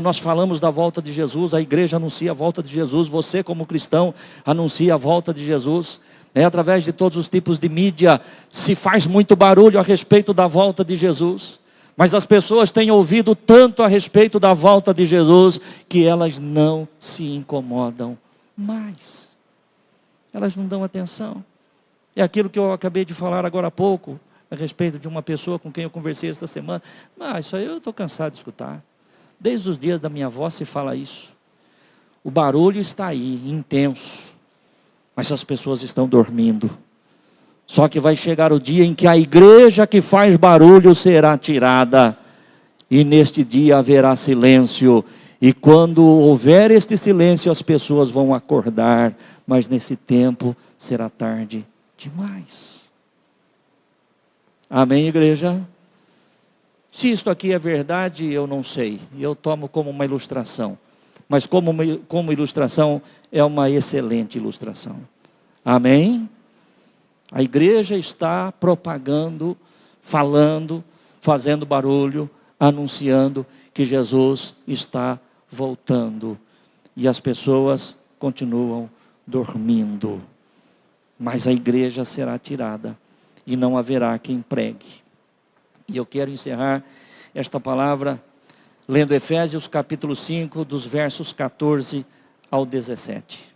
Nós falamos da volta de Jesus, a igreja anuncia a volta de Jesus. Você como cristão anuncia a volta de Jesus. Através de todos os tipos de mídia se faz muito barulho a respeito da volta de Jesus. Mas as pessoas têm ouvido tanto a respeito da volta de Jesus, que elas não se incomodam mais. Elas não dão atenção. É aquilo que eu acabei de falar agora há pouco, a respeito de uma pessoa com quem eu conversei esta semana. Mas isso aí eu estou cansado de escutar. Desde os dias da minha avó se fala isso. O barulho está aí, intenso. Mas as pessoas estão dormindo. Só que vai chegar o dia em que a igreja que faz barulho será tirada. E neste dia haverá silêncio. E quando houver este silêncio, as pessoas vão acordar. Mas nesse tempo será tarde demais. Amém, igreja? Se isto aqui é verdade, eu não sei. Eu tomo como uma ilustração. Mas como ilustração, é uma excelente ilustração. Amém? A igreja está propagando, falando, fazendo barulho, anunciando que Jesus está voltando. E as pessoas continuam dormindo. Mas a igreja será tirada e não haverá quem pregue. E eu quero encerrar esta palavra lendo Efésios capítulo 5, dos versos 14 ao 17.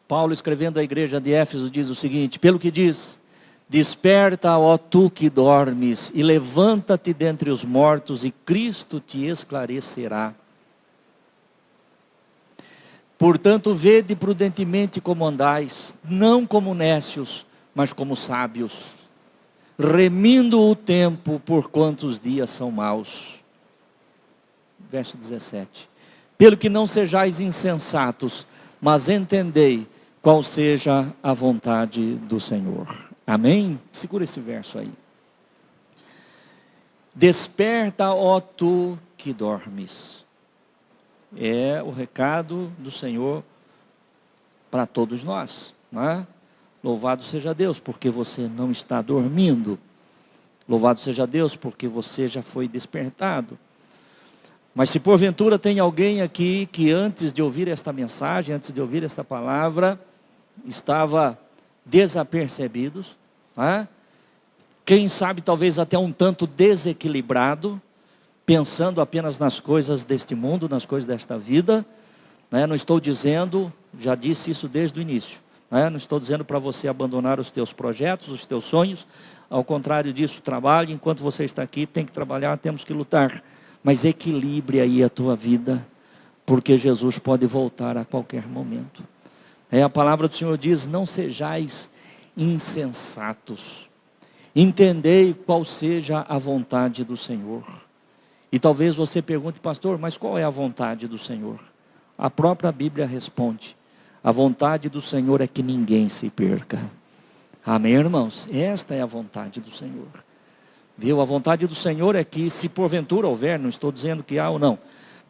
Paulo, escrevendo à igreja de Éfeso, diz o seguinte: pelo que diz, desperta, ó tu que dormes, e levanta-te dentre os mortos, e Cristo te esclarecerá. Portanto, vede prudentemente como andais, não como nécios, mas como sábios, remindo o tempo, porquanto os dias são maus. Verso 17. Pelo que não sejais insensatos, mas entendei qual seja a vontade do Senhor. Amém? Segura esse verso aí. Desperta, ó tu que dormes. É o recado do Senhor para todos nós, não é? Louvado seja Deus, porque você não está dormindo. Louvado seja Deus, porque você já foi despertado. Mas se porventura tem alguém aqui que antes de ouvir esta mensagem, antes de ouvir esta palavra, estava desapercebido, não é? Quem sabe talvez até um tanto desequilibrado, pensando apenas nas coisas deste mundo, nas coisas desta vida, né? Não estou dizendo, já disse isso desde o início, né? Não estou dizendo para você abandonar os teus projetos, os teus sonhos. Ao contrário disso, trabalhe. Enquanto você está aqui, tem que trabalhar, temos que lutar. Mas equilibre aí a tua vida, porque Jesus pode voltar a qualquer momento. A palavra do Senhor diz: não sejais insensatos, entendei qual seja a vontade do Senhor. E talvez você pergunte: pastor, mas qual é a vontade do Senhor? A própria Bíblia responde: a vontade do Senhor é que ninguém se perca. Amém, irmãos? Esta é a vontade do Senhor. Viu? A vontade do Senhor é que, se porventura houver, não estou dizendo que há ou não,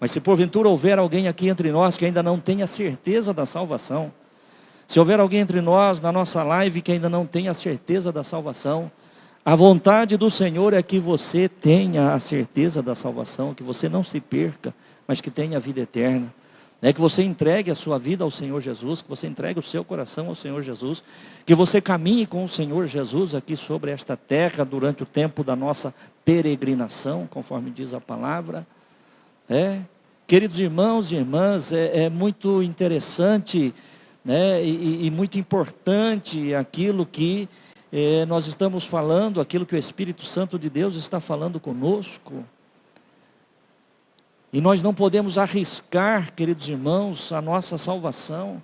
mas se porventura houver alguém aqui entre nós que ainda não tenha certeza da salvação, se houver alguém entre nós na nossa live que ainda não tenha certeza da salvação, A vontade do Senhor é que você tenha a certeza da salvação, que você não se perca, mas que tenha a vida eterna. É que você entregue a sua vida ao Senhor Jesus, que você entregue o seu coração ao Senhor Jesus, que você caminhe com o Senhor Jesus aqui sobre esta terra durante o tempo da nossa peregrinação, conforme diz a palavra. Queridos irmãos e irmãs, é muito interessante, né, e muito importante aquilo que nós estamos falando, aquilo que o Espírito Santo de Deus está falando conosco. E nós não podemos arriscar, queridos irmãos, a nossa salvação.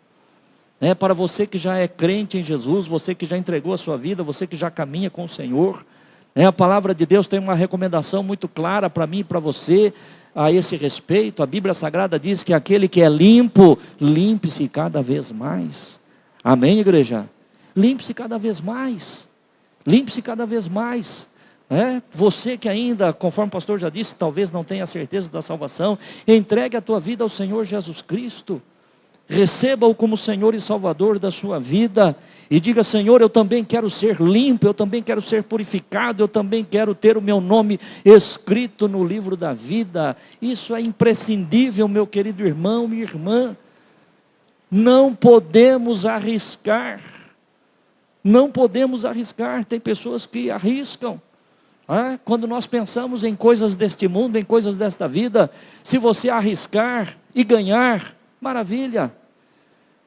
Para você que já é crente em Jesus, você que já entregou a sua vida, você que já caminha com o Senhor, a palavra de Deus tem uma recomendação muito clara para mim e para você a esse respeito. A Bíblia Sagrada diz que aquele que é limpo, limpe-se cada vez mais. Amém, igreja? Limpe-se cada vez mais. Limpe-se cada vez mais. Você que ainda, conforme o pastor já disse, talvez não tenha certeza da salvação, entregue a tua vida ao Senhor Jesus Cristo, receba-o como Senhor e Salvador da sua vida, e diga: Senhor, eu também quero ser limpo, eu também quero ser purificado, eu também quero ter o meu nome escrito no livro da vida. Isso é imprescindível, meu querido irmão e irmã. Não podemos arriscar, não podemos arriscar. Tem pessoas que arriscam. Quando nós pensamos em coisas deste mundo, em coisas desta vida, se você arriscar e ganhar, maravilha.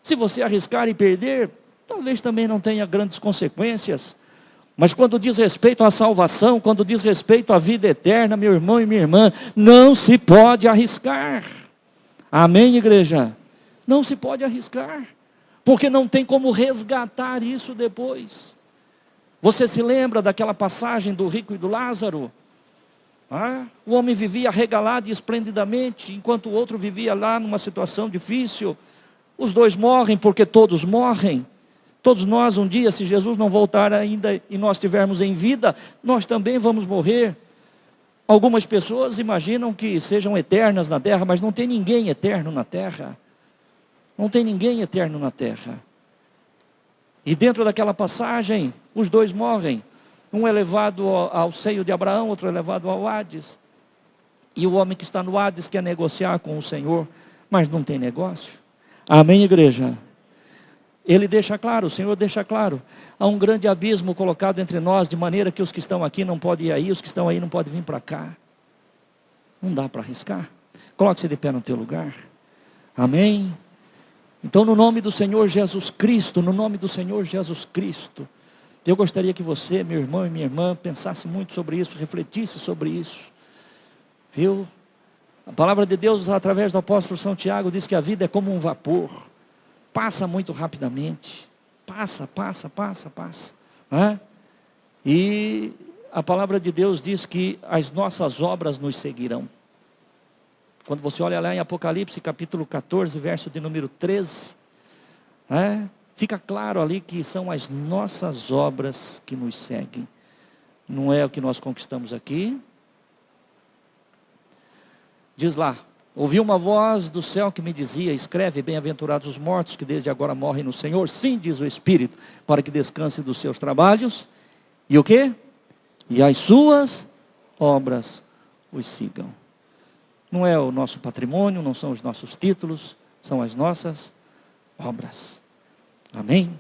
Se você arriscar e perder, talvez também não tenha grandes consequências. Mas quando diz respeito à salvação, quando diz respeito à vida eterna, meu irmão e minha irmã, não se pode arriscar. Amém, igreja? Não se pode arriscar, porque não tem como resgatar isso depois. Você se lembra daquela passagem do rico e do Lázaro? O homem vivia regalado e esplendidamente, enquanto o outro vivia lá numa situação difícil. Os dois morrem, porque todos morrem. Todos nós um dia, se Jesus não voltar ainda e nós estivermos em vida, nós também vamos morrer. Algumas pessoas imaginam que sejam eternas na terra, mas não tem ninguém eterno na terra. Não tem ninguém eterno na terra. E dentro daquela passagem, os dois morrem. Um é levado ao seio de Abraão, outro é levado ao Hades. E o homem que está no Hades quer negociar com o Senhor, mas não tem negócio. Amém, igreja? Ele deixa claro, o Senhor deixa claro. Há um grande abismo colocado entre nós, de maneira que os que estão aqui não podem ir aí, os que estão aí não podem vir para cá. Não dá para arriscar. Coloque-se de pé no teu lugar. Amém? Então, no nome do Senhor Jesus Cristo, no nome do Senhor Jesus Cristo, eu gostaria que você, meu irmão e minha irmã, pensasse muito sobre isso, refletisse sobre isso, viu? A palavra de Deus, através do apóstolo São Tiago, diz que a vida é como um vapor, passa muito rapidamente, passa. E a palavra de Deus diz que as nossas obras nos seguirão. Quando você olha lá em Apocalipse, capítulo 14, verso de número 13, fica claro ali que são as nossas obras que nos seguem. Não é o que nós conquistamos aqui. Diz lá: ouvi uma voz do céu que me dizia: escreve, bem-aventurados os mortos que desde agora morrem no Senhor. Sim, diz o Espírito, para que descanse dos seus trabalhos. E o quê? E as suas obras os sigam. Não é o nosso patrimônio, não são os nossos títulos, são as nossas obras. Amém?